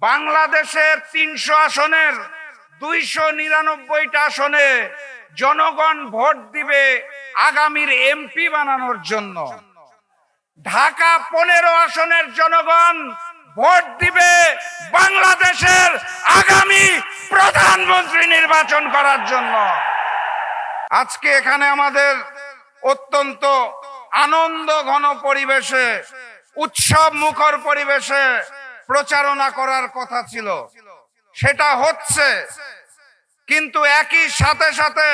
বাংলাদেশের ৩০০ আসনের ২৯৯টা আসনে জনগণ ভোট দিবে আগামীর এমপি বানানোর জন্য। ঢাকা ১৫ আসনের জনগণ ভোট দিবে বাংলাদেশের আগামী প্রধানমন্ত্রী নির্বাচন করার জন্য। আজকে এখানে আমাদের অত্যন্ত আনন্দ ঘন পরিবেশে, উৎসব মুখর পরিবেশে প্রচারণা করার কথা ছিল, সেটা হচ্ছে। কিন্তু একই সাথে সাথে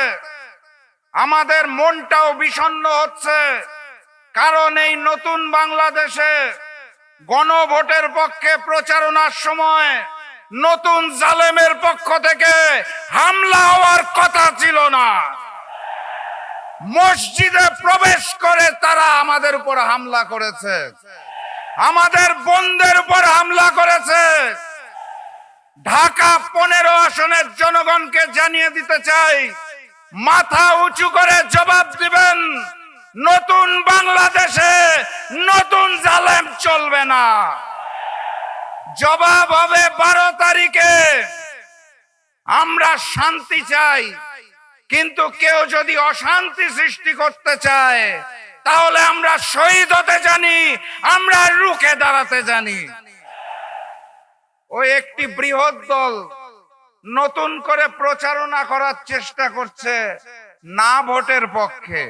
আমাদের মনটাও বিষণ্ণ হচ্ছে, কারণ এই নতুন বাংলাদেশে গণভোটের পক্ষে প্রচারণার সময় নতুন জালেমের পক্ষ থেকে হামলা হওয়ার কথা ছিল না। মসজিদে প্রবেশ করে তারা আমাদের উপর হামলা করেছে, আমাদের বোনদের উপর হামলা করেছে। ঢাকা ১৫ আসনের জনগণকে জানিয়ে দিতে চাই, মাথা উঁচু করে জবাব দিবেন। নতুন বাংলাদেশে নতুন জালেম চলবে না। জবাব হবে ১২ তারিখে। আমরা শান্তি চাই, কিন্তু কেউ যদি অশান্তি সৃষ্টি করতে চায় তাহলে আমরা শহীদ হতে জানি, আমরা রুখে দাঁড়াতে জানি। ওই একটি বৃহৎ দল নতুন করে প্রচারণা করার চেষ্টা করছে না ভোটের পক্ষে।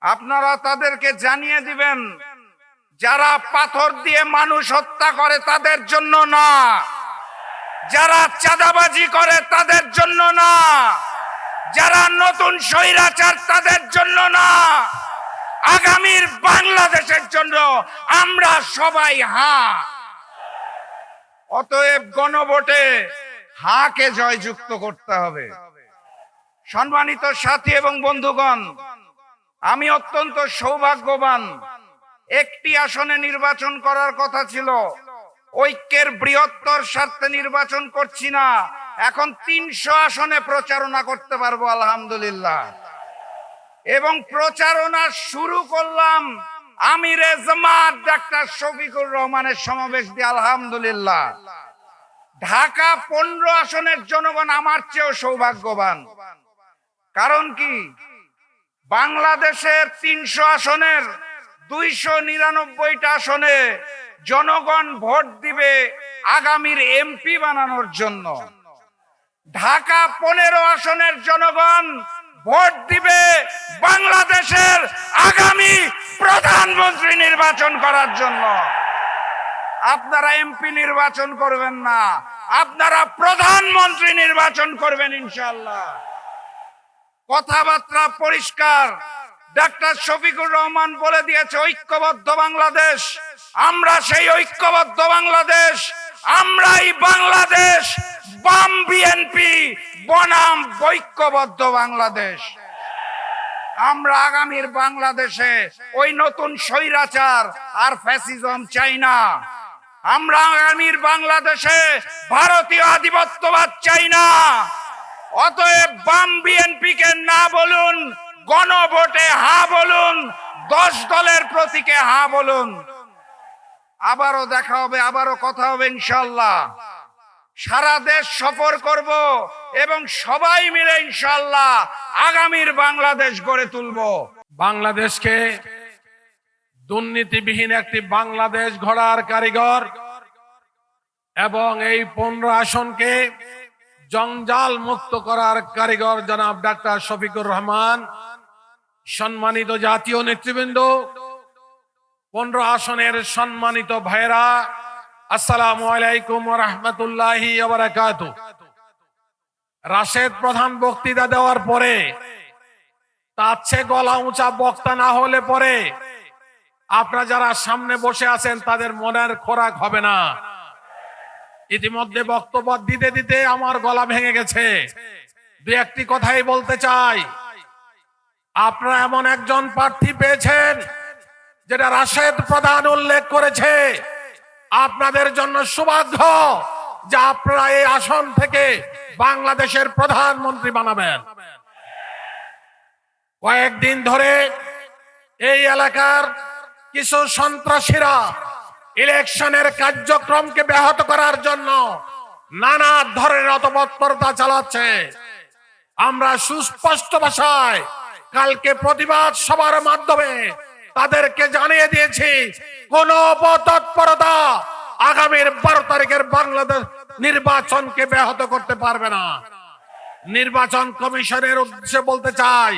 আপনারা তাদেরকে জানিয়ে দিবেন, যারা পাথর দিয়ে মানুষ হত্যা করে তাদের জন্য না, যারা চাঁদাবাজি করে তাদের জন্য না, যারা নতুন স্বৈরাচার তাদের জন্য না, আগামীর বাংলাদেশের জন্য আমরা সবাই হাঁ। অতএব গণভোটে হাঁকে জয়যুক্ত করতে হবে। সম্মানিত সাথী এবং বন্ধুগণ, আমি অত্যন্ত সৌভাগ্যবান। একটি আসনে নির্বাচন করার কথা ছিল, ঐক্যের বৃহত্তর স্বার্থে নির্বাচন করছি না। এখন ৩০০ আসনে প্রচারণা করতে পারবো আলহামদুলিল্লাহ। এবং প্রচারণা শুরু করলাম আমিরে জামাত ডাক্তার শফিকুর রহমানের সমাবেশ দিয়ে আলহামদুলিল্লাহ। ঢাকা ১৫ আসনের জনগণ আমার চেয়েও সৌভাগ্যবান। কারণ কি, বাংলাদেশের ৩০০ আসনের ২৯৯টা আসনে জনগণ ভোট দিবে আগামীর এমপি বানানোর জন্য। ঢাকা ১৫ আসনের জনগণ ভোট দিবে বাংলাদেশের আগামী প্রধানমন্ত্রী নির্বাচন করার জন্য। আপনারা এমপি নির্বাচন করবেন না, আপনারা প্রধানমন্ত্রী নির্বাচন করবেন ইনশাআল্লাহ। কথাবার্তা পরিষ্কার। ডাক্তার শফিকুর রহমান বলে দিয়েছে ঐক্যবদ্ধ বাংলাদেশ। আমরা সেই ঐক্যবদ্ধ বাংলাদেশ, আমরাই বাংলাদেশ, বাম বিএনপি বনাম ঐক্যবদ্ধ বাংলাদেশ। আমরা আগামীর বাংলাদেশে ওই নতুন স্বৈরাচার আর ফ্যাসিজম চাই না। আমরা আগামীর বাংলাদেশে ভারতীয় আধিপত্যবাদ চাই না। অতএব বাম বিএনপি কে না বলুন, গণভোটে হ্যাঁ বলুন, ১০ দলের প্রতীকে হ্যাঁ বলুন। আবারও দেখা হবে, আবারও কথা হবে ইনশাআল্লাহ। সারা দেশ সফর করব এবং সবাই মিলে ইনশাআল্লাহ আগামীর বাংলাদেশ গড়ে তুলব। বাংলাদেশকে দুর্নীতিবিহীন একটি বাংলাদেশ গড়ার কারিগর এবং এই ১৫ আসনকে জঞ্জাল মুক্ত করার কারিগর জনাব ডাক্তার শফিকুর রহমান। সম্মানিত জাতীয় নেতৃবৃন্দ, ১৫ আসনের সম্মানিত ভাইরা, আসসালামু আলাইকুম ওয়া রাহমাতুল্লাহি ওয়া বারাকাতুহু। রাশেদ প্রধান বক্তৃতা দেওয়ার পরে তার চেয়ে গলা উঁচা বক্তা না হলে পরে আপনারা যারা সামনে বসে আছেন তাদের মনের খোরাক হবে না। ইতিমধ্যে বক্তব্য দিতে দিতে আমার গলা ভেঙে গেছে। দু একটি কথাই বলতে চাই। আপনারা এমন একজন প্রার্থী পেয়েছেন যেটা রাশেদ প্রধান উল্লেখ করেছে। আপনাদের জন্য সৌভাগ্য যে আপনারা এই আসন থেকে বাংলাদেশের প্রধানমন্ত্রী বানাবেন। কয়েকদিন ধরে এই এলাকার কিছু সন্ত্রাসীরা ইলেকশনের কার্যক্রমকে ব্যাহত করার জন্য নানা ধরনের অতৎপরতা চালাচ্ছে। আমরা সুস্পষ্ট ভাষায় কালকে প্রতিবাদ সভার মাধ্যমে তাদেরকে জানিয়ে দিয়েছি, কোন অপতৎপরতা আগামীর 12 তারিখের বাংলাদেশ নির্বাচনকে ব্যাহত করতে পারবে না। নির্বাচন কমিশনের উদ্দেশ্যে বলতে চাই,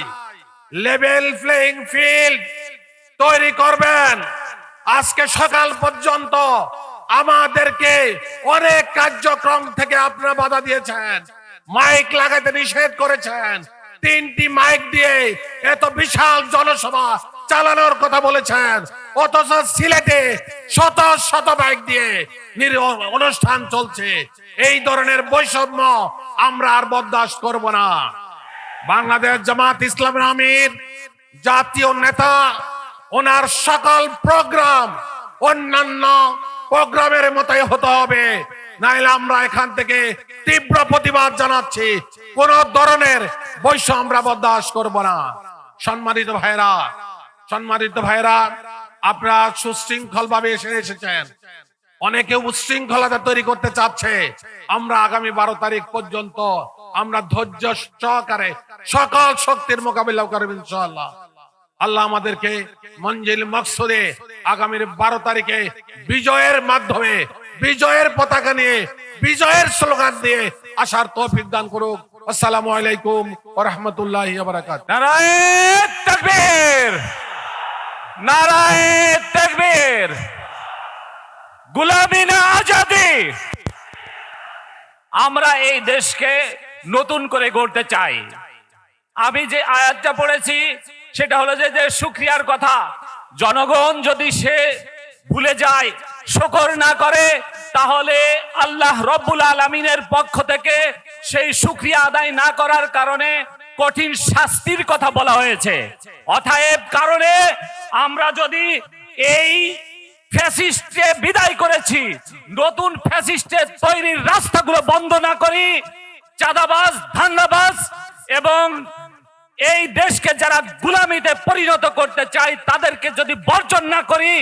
লেভেল প্লেইং ফিল্ড তৈরি করবেন। আজকে সকাল পর্যন্ত আমাদেরকে অনেক কার্যক্রম থেকে আপনারা বাধা দিয়েছেন, মাইক লাগাতে নিষেধ করেছেন, 3টি মাইক দিয়ে এত বিশাল জনসভা চালানোর কথা বলেছেন, অথচ সিলেটে শত শত মাইক দিয়ে অনুষ্ঠান চলছে। এই ধরনের বৈষম্য আমরা আর বরদাস্ত করব না। বাংলাদেশ জামাত ইসলামের আমির, জাতীয় নেতা, ওনার সকল প্রোগ্রাম অন্যান্য প্রোগ্রামের মতোই হতে হবে, নাইলে আমরা এখান থেকে তীব্র প্রতিবাদ জানাচ্ছি। কোন ধরনের বৈষম্য আমরা বরদাস্ত করব না। সম্মানিত ভাইরা, আপনারা সুশৃঙ্খল ভাবে এসেছেন। অনেকে উচ্ছৃঙ্খলতা তৈরি করতে চাচ্ছে। আমরা আগামী 12 তারিখ পর্যন্ত আমরা ধৈর্য সহকারে সকল শক্তির মোকাবিলা করব ইনশাআল্লাহ। আল্লাহ আমাদেরকে মঞ্জিল মকসুদে আগামীর 12 তারিখে বিজয়ের মাধ্যমে, বিজয়ের পতাকা নিয়ে, বিজয়ের স্লোগান দিয়ে আসার তৌফিক দান করুক। আসসালামু আলাইকুম ওয়া রাহমাতুল্লাহি ওয়া বারাকাতুহু। নারায়ে তাকবীর, নারায়ে তাকবীর। গোলামি না আজাদি। আমরা এই দেশকে নতুন করে গড়তে চাই। আমি যে আয়াতটা পড়েছি সেটা হলো যে শুকরিয়ার কথা। জনগণ যদি সে ভুলে যায়, শুকর না করে, তাহলে আল্লাহ রব্বুল আলামিনের পক্ষ থেকে সেই শুকরিয়া আদায় না করার কারণে কঠিন শাস্তির কথা বলা হয়েছে। অতএব কারণে আমরা যদি এই ফ্যাসিস্টকে বিদায় করেছি, নতুন ফ্যাসিস্টের তৈরির রাস্তাগুলো বন্ধ না করি, চাঁদাবাজ, ধান্দাবাজ এবং এই দেশকে যারা গোলামিতে পরিণত করতে চায় তাদেরকে যদি বর্জন না করি,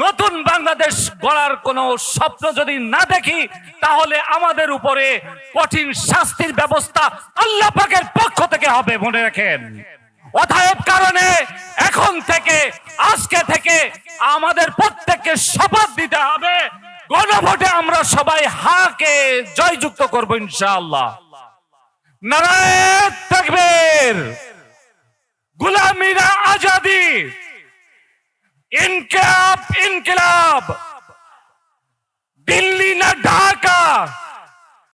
নতুন বাংলাদেশ গড়ার কোনো স্বপ্ন যদি না দেখি, তাহলে আমাদের উপরে কঠিন শাস্তির ব্যবস্থা আল্লাহ পাকের পক্ষ থেকে হবে, মনে রাখেন। অতএব কারণে এখন থেকে, আজকে থেকে আমাদের প্রত্যেককে শপথ দিতে হবে, গণভোটে আমরা সবাই হাকে জয়যুক্ত করব ইনশাআল্লাহ। নারায়ে তাকবীর। গোলামি না আজাদি। ইনকিলাব, ইনকিলাব। দিল্লি না ঢাকা।